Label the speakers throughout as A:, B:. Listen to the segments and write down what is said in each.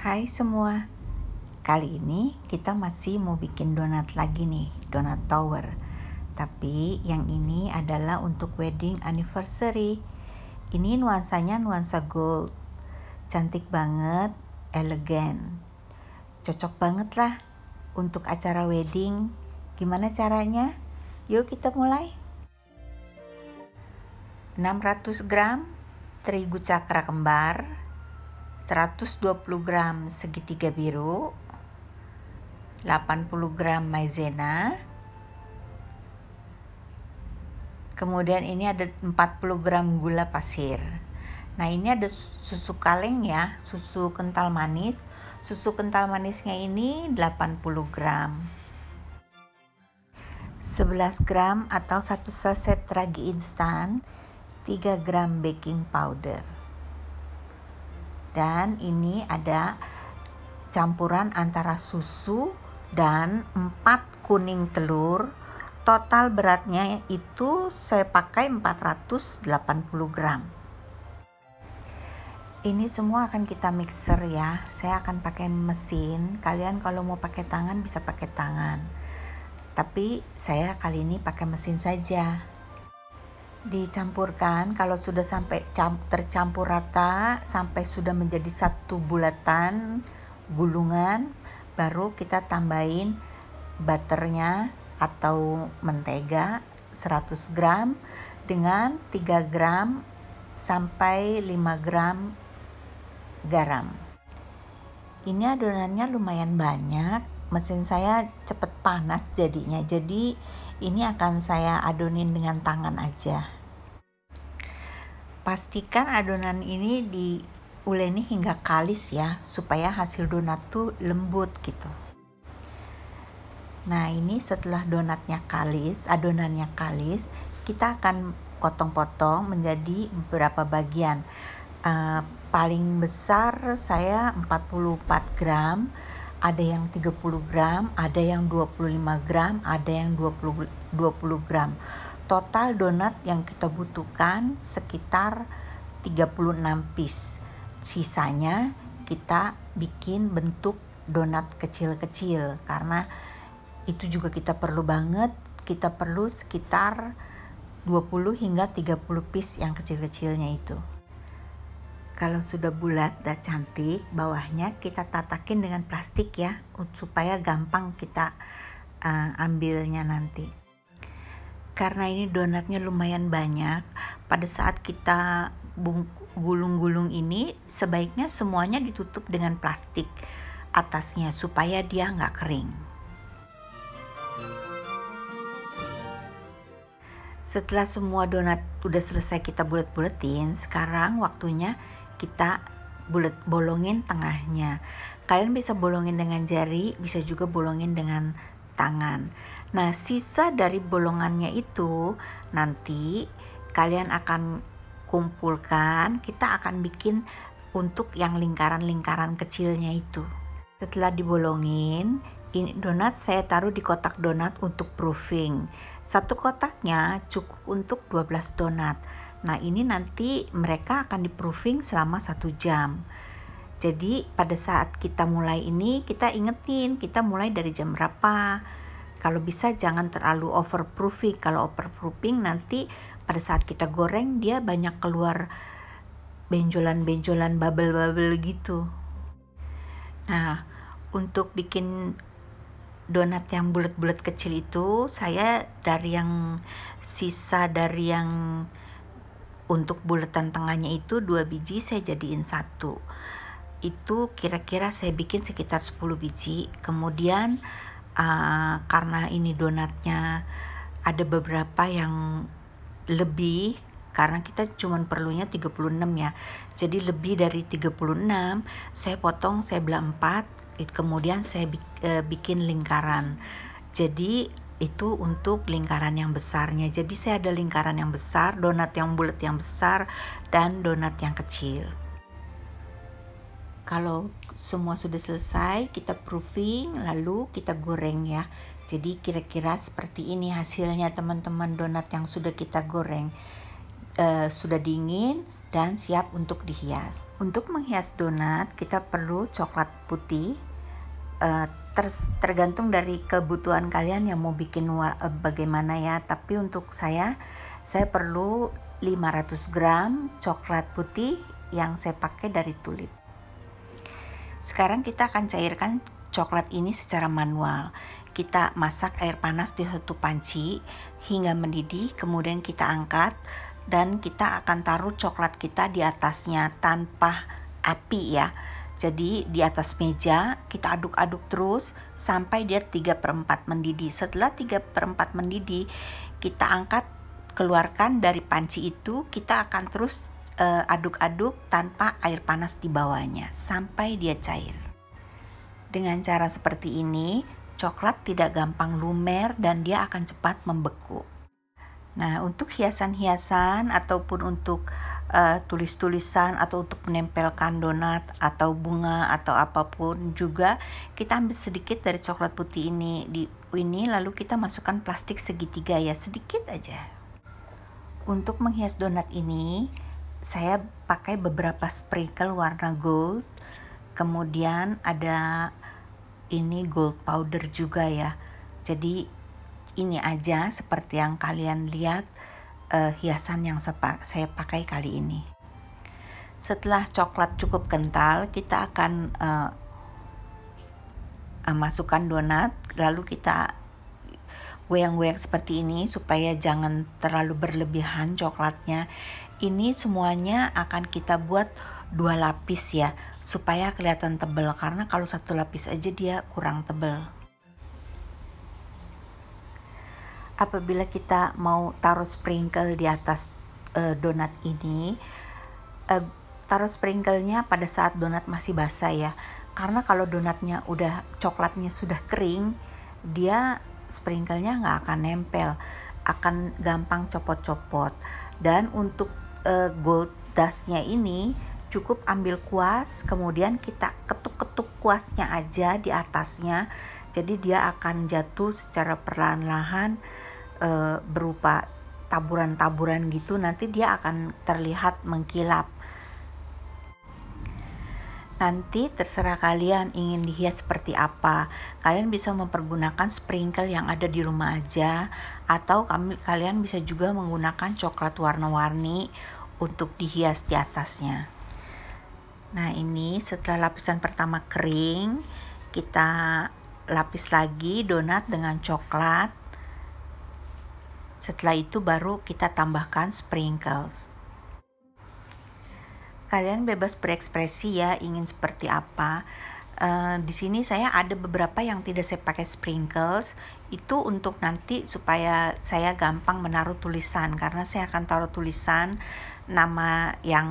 A: Hai semua, kali ini kita masih mau bikin donat lagi nih, donat tower. Tapi yang ini adalah untuk wedding anniversary. Ini nuansanya nuansa gold, cantik banget, elegan. Cocok banget lah untuk acara wedding. Gimana caranya? Yuk kita mulai. 600 gram terigu cakra kembar, 120 gram segitiga biru, 80 gram maizena, kemudian ini ada 40 gram gula pasir. Nah ini ada susu kaleng ya, susu kental manis. Susu kental manisnya ini 80 gram, 11 gram atau 1 saset ragi instan, 3 gram baking powder. Dan ini ada campuran antara susu dan 4 kuning telur. Total beratnya itu saya pakai 480 gram. Ini semua akan kita mixer ya. Saya akan pakai mesin. Kalian kalau mau pakai tangan bisa pakai tangan. Tapi saya kali ini pakai mesin saja. Dicampurkan kalau sudah sampai tercampur rata, sampai sudah menjadi satu bulatan gulungan, baru kita tambahin butternya atau mentega 100 gram dengan 3 gram sampai 5 gram garam. Ini adonannya lumayan banyak, mesin saya cepet panas jadinya, jadi ini akan saya adonin dengan tangan aja. Pastikan adonan ini diuleni hingga kalis ya, supaya hasil donat tuh lembut gitu. Nah ini setelah donatnya kalis, adonannya kalis, kita akan potong-potong menjadi beberapa bagian. Paling besar saya 44 gram, ada yang 30 gram, ada yang 25 gram, ada yang 20 gram. Total donat yang kita butuhkan sekitar 36 piece. Sisanya kita bikin bentuk donat kecil-kecil karena itu juga kita perlu banget. Kita perlu sekitar 20 hingga 30 piece yang kecil-kecilnya itu. Kalau sudah bulat dan cantik, bawahnya kita tatakin dengan plastik ya, supaya gampang kita ambilnya nanti. Karena ini donatnya lumayan banyak, pada saat kita gulung-gulung ini, sebaiknya semuanya ditutup dengan plastik atasnya, supaya dia nggak kering. Setelah semua donat udah selesai kita bulet-buletin, sekarang waktunya kita bolongin tengahnya. Kalian bisa bolongin dengan jari, bisa juga bolongin dengan tangan. Nah sisa dari bolongannya itu nanti kalian akan kumpulkan, kita akan bikin untuk yang lingkaran-lingkaran kecilnya itu. Setelah dibolongin, ini donat saya taruh di kotak donat untuk proofing. Satu kotaknya cukup untuk 12 donat. Nah ini nanti mereka akan di-proofing selama 1 jam. Jadi pada saat kita mulai ini, kita ingetin kita mulai dari jam berapa. Kalau bisa jangan terlalu overproofing. Kalau overproofing nanti pada saat kita goreng dia banyak keluar benjolan-benjolan, bubble-bubble gitu. Nah untuk bikin donat yang bulat-bulat kecil itu, saya dari yang sisa dari yang untuk bulatan tengahnya itu 2 biji saya jadiin 1. Itu kira-kira saya bikin sekitar 10 biji. Kemudian karena ini donatnya ada beberapa yang lebih, karena kita cuman perlunya 36 ya. Jadi lebih dari 36, saya potong, saya belah 4, kemudian saya bikin lingkaran. Jadi itu untuk lingkaran yang besarnya. Jadi saya ada lingkaran yang besar, donat yang bulat yang besar, dan donat yang kecil. Kalau semua sudah selesai, kita proofing, lalu kita goreng ya. Jadi kira-kira seperti ini hasilnya teman-teman, donat yang sudah kita goreng. Sudah dingin, dan siap untuk dihias. Untuk menghias donat kita perlu coklat putih, tergantung dari kebutuhan kalian yang mau bikin bagaimana ya. Tapi untuk saya perlu 500 gram coklat putih yang saya pakai dari Tulip. Sekarang kita akan cairkan coklat ini secara manual. Kita masak air panas di satu panci hingga mendidih, kemudian kita angkat dan kita akan taruh coklat kita di atasnya tanpa api ya. Jadi di atas meja kita aduk-aduk terus sampai dia 3/4 mendidih. Setelah 3/4 mendidih, kita angkat, keluarkan dari panci itu, kita akan terus aduk-aduk tanpa air panas di bawahnya sampai dia cair. Dengan cara seperti ini, coklat tidak gampang lumer dan dia akan cepat membeku. Nah, untuk hiasan-hiasan ataupun untuk tulis-tulisan atau untuk menempelkan donat atau bunga atau apapun juga, kita ambil sedikit dari coklat putih ini lalu kita masukkan plastik segitiga ya, sedikit aja. Untuk menghias donat ini saya pakai beberapa sprinkle warna gold, kemudian ada ini gold powder juga ya. Jadi ini aja seperti yang kalian lihat hiasan yang saya pakai kali ini. Setelah coklat cukup kental, kita akan masukkan donat, lalu kita goyang-goyang seperti ini supaya jangan terlalu berlebihan coklatnya. Ini semuanya akan kita buat 2 lapis ya, supaya kelihatan tebal, karena kalau 1 lapis aja dia kurang tebal. Apabila kita mau taruh sprinkle di atas donat ini, taruh sprinklenya pada saat donat masih basah ya, karena kalau donatnya coklatnya sudah kering, dia sprinklenya nggak akan nempel, akan gampang copot-copot. Dan untuk gold dustnya ini cukup ambil kuas, kemudian kita ketuk-ketuk kuasnya aja di atasnya, jadi dia akan jatuh secara perlahan-lahan berupa taburan-taburan gitu, nanti dia akan terlihat mengkilap. Nanti terserah kalian ingin dihias seperti apa. Kalian bisa mempergunakan sprinkle yang ada di rumah aja, atau kalian bisa juga menggunakan coklat warna-warni untuk dihias di atasnya. Nah, ini setelah lapisan pertama kering, kita lapis lagi donat dengan coklat. Setelah itu baru kita tambahkan sprinkles. Kalian bebas berekspresi ya, ingin seperti apa. Di sini saya ada beberapa yang tidak saya pakai sprinkles, itu untuk nanti supaya saya gampang menaruh tulisan, karena saya akan taruh tulisan nama yang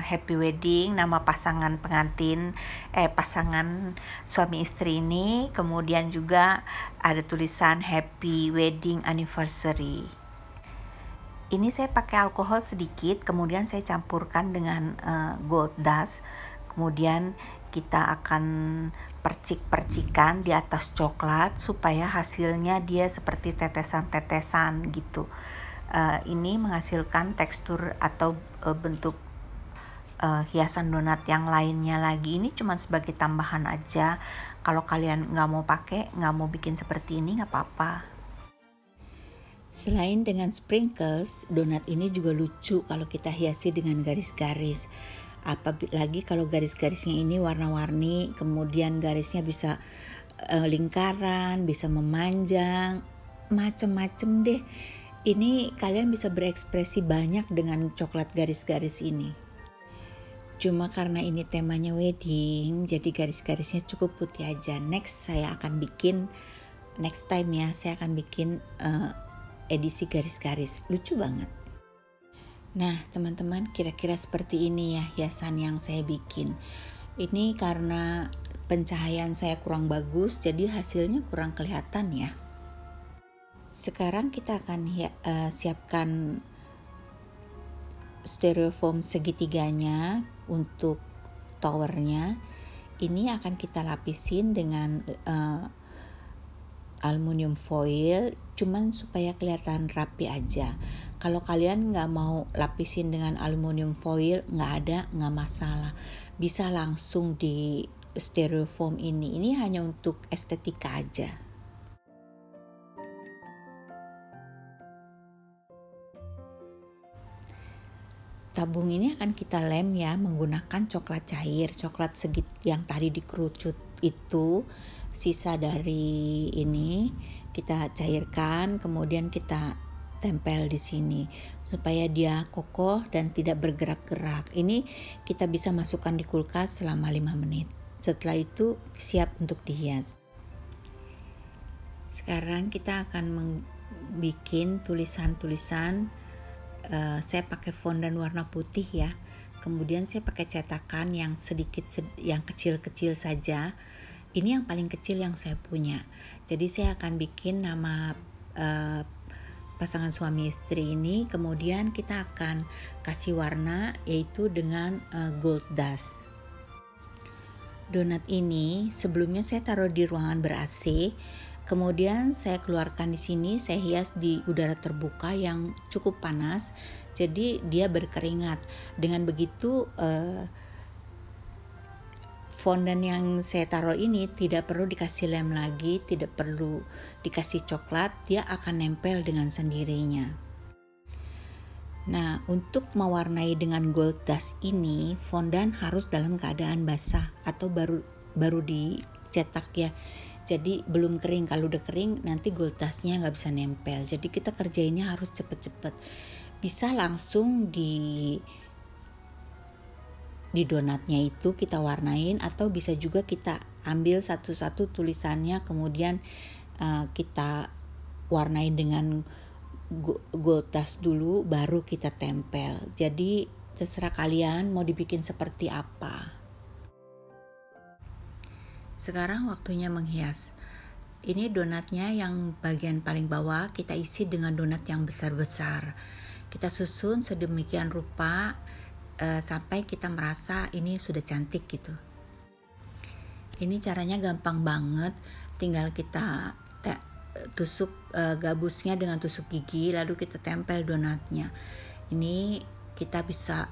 A: happy wedding, nama pasangan pasangan suami istri ini, kemudian juga ada tulisan happy wedding anniversary. Ini saya pakai alkohol sedikit, kemudian saya campurkan dengan gold dust, kemudian kita akan percik-percikan di atas coklat supaya hasilnya dia seperti tetesan-tetesan gitu. Ini menghasilkan tekstur atau bentuk hiasan donat yang lainnya lagi. Ini cuma sebagai tambahan aja. Kalau kalian nggak mau bikin seperti ini, nggak apa-apa. Selain dengan sprinkles, donat ini juga lucu kalau kita hiasi dengan garis-garis. Apalagi kalau garis-garisnya ini warna-warni, kemudian garisnya bisa lingkaran, bisa memanjang, macem-macem deh. Ini kalian bisa berekspresi banyak dengan coklat garis-garis ini. Cuma karena ini temanya wedding, jadi garis-garisnya cukup putih aja. Next time ya, saya akan bikin edisi garis-garis, lucu banget. Nah teman-teman, kira-kira seperti ini ya hiasan yang saya bikin. Ini karena pencahayaan saya kurang bagus, jadi hasilnya kurang kelihatan ya. Sekarang kita akan siapkan styrofoam segitiganya untuk towernya. Ini akan kita lapisin dengan aluminium foil, cuman supaya kelihatan rapi aja. Kalau kalian nggak mau lapisin dengan aluminium foil, nggak masalah. Bisa langsung di styrofoam ini. Ini hanya untuk estetika aja. Tabung ini akan kita lem ya menggunakan coklat cair, coklat segit yang tadi dikerucut itu, sisa dari ini kita cairkan, kemudian kita tempel di sini supaya dia kokoh dan tidak bergerak-gerak. Ini kita bisa masukkan di kulkas selama 5 menit. Setelah itu siap untuk dihias. Sekarang kita akan membuat tulisan-tulisan. Saya pakai fondan warna putih ya. Kemudian saya pakai cetakan yang yang kecil-kecil saja. Ini yang paling kecil yang saya punya. Jadi saya akan bikin nama pasangan suami istri ini. Kemudian kita akan kasih warna yaitu dengan gold dust. Donat ini sebelumnya saya taruh di ruangan ber-AC. Kemudian saya keluarkan di sini, saya hias di udara terbuka yang cukup panas, jadi dia berkeringat. Dengan begitu fondan yang saya taruh ini tidak perlu dikasih lem lagi, tidak perlu dikasih coklat, dia akan nempel dengan sendirinya. Nah, untuk mewarnai dengan gold dust ini, fondan harus dalam keadaan basah atau baru dicetak ya. Jadi belum kering. Kalau udah kering nanti gold dustnya nggak bisa nempel. Jadi kita kerjainnya harus cepet-cepet. Bisa langsung di donatnya itu kita warnain, atau bisa juga kita ambil satu-satu tulisannya kemudian kita warnain dengan gold dust dulu baru kita tempel. Jadi terserah kalian mau dibikin seperti apa. Sekarang waktunya menghias. Ini donatnya yang bagian paling bawah kita isi dengan donat yang besar-besar. Kita susun sedemikian rupa sampai kita merasa ini sudah cantik gitu. Ini caranya gampang banget. Tinggal kita tusuk gabusnya dengan tusuk gigi, lalu kita tempel donatnya. Ini kita bisa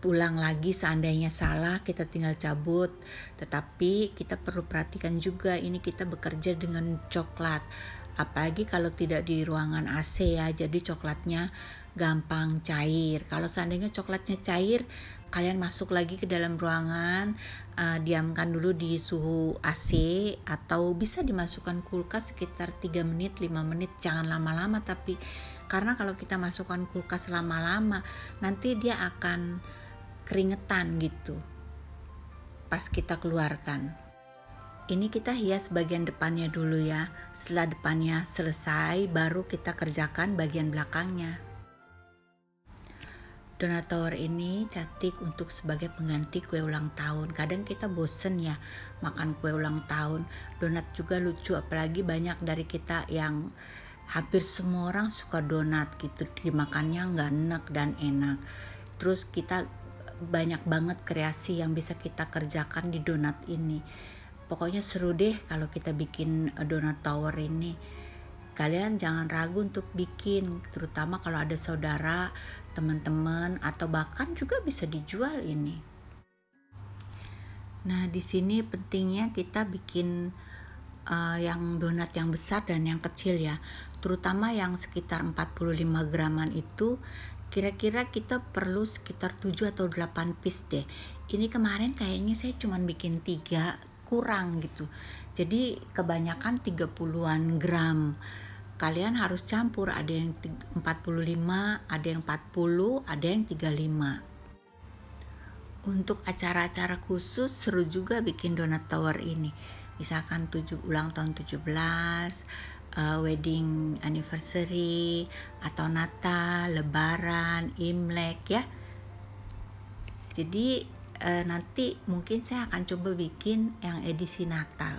A: pulang lagi seandainya salah, kita tinggal cabut. Tetapi kita perlu perhatikan juga, ini kita bekerja dengan coklat, apalagi kalau tidak di ruangan AC ya, jadi coklatnya gampang cair. Kalau seandainya coklatnya cair, kalian masuk lagi ke dalam ruangan, diamkan dulu di suhu AC, atau bisa dimasukkan kulkas sekitar 3 menit 5 menit, jangan lama-lama. Tapi karena kalau kita masukkan kulkas lama-lama nanti dia akan keringetan gitu pas kita keluarkan. Ini kita hias bagian depannya dulu ya. Setelah depannya selesai baru kita kerjakan bagian belakangnya. Donat tower ini cantik untuk sebagai pengganti kue ulang tahun. Kadang kita bosen ya makan kue ulang tahun. Donat juga lucu, apalagi banyak dari kita yang hampir semua orang suka donat gitu, dimakannya nggak enak dan enak. Terus kita banyak banget kreasi yang bisa kita kerjakan di donat ini. Pokoknya seru deh kalau kita bikin donat tower ini. Kalian jangan ragu untuk bikin, terutama kalau ada saudara, teman-teman, atau bahkan juga bisa dijual ini. Nah, di sini pentingnya kita bikin yang donat yang besar dan yang kecil ya. Terutama yang sekitar 45 graman itu kira-kira kita perlu sekitar 7 atau 8 piece deh. Ini kemarin kayaknya saya cuma bikin 3, kurang gitu. Jadi kebanyakan 30-an gram. Kalian harus campur, ada yang 45, ada yang 40, ada yang 35. Untuk acara-acara khusus seru juga bikin donat tower ini. Misalkan ulang tahun 17, wedding anniversary, atau Natal, Lebaran, Imlek ya. Jadi nanti mungkin saya akan coba bikin yang edisi Natal.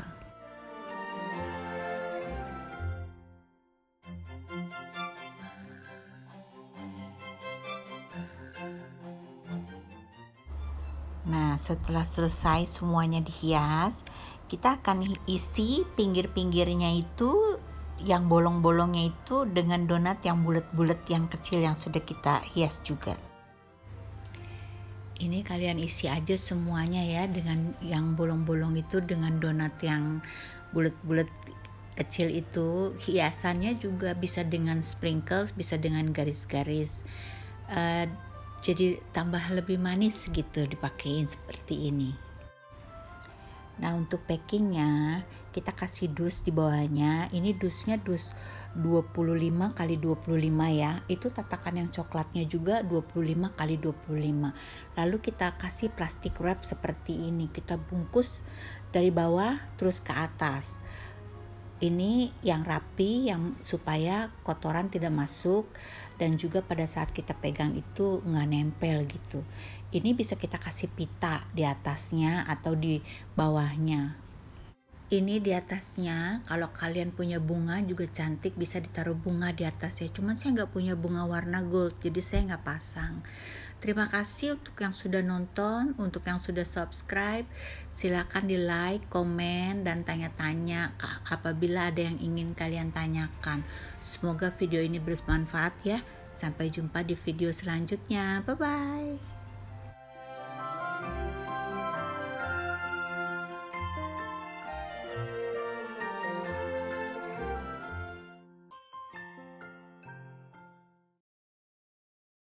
A: Nah, setelah selesai semuanya dihias, kita akan isi pinggir-pinggirnya itu yang bolong-bolongnya itu dengan donat yang bulat-bulat yang kecil yang sudah kita hias juga. Ini kalian isi aja semuanya ya, dengan yang bolong-bolong itu dengan donat yang bulat-bulat kecil itu. Hiasannya juga bisa dengan sprinkles, bisa dengan garis-garis. Jadi tambah lebih manis gitu dipakein seperti ini. Nah, untuk packingnya kita kasih dus di bawahnya. Ini dusnya dus 25 kali 25 ya. Itu tatakan yang coklatnya juga 25 kali 25. Lalu kita kasih plastik wrap seperti ini. Kita bungkus dari bawah terus ke atas. Ini yang rapi, yang supaya kotoran tidak masuk dan juga pada saat kita pegang itu nggak nempel gitu. Ini bisa kita kasih pita di atasnya atau di bawahnya. Ini di atasnya, kalau kalian punya bunga juga cantik, bisa ditaruh bunga di atasnya. Cuman saya nggak punya bunga warna gold, jadi saya nggak pasang. Terima kasih untuk yang sudah nonton, untuk yang sudah subscribe. Silakan di like, komen, dan tanya-tanya apabila ada yang ingin kalian tanyakan. Semoga video ini bermanfaat ya. Sampai jumpa di video selanjutnya. Bye-bye.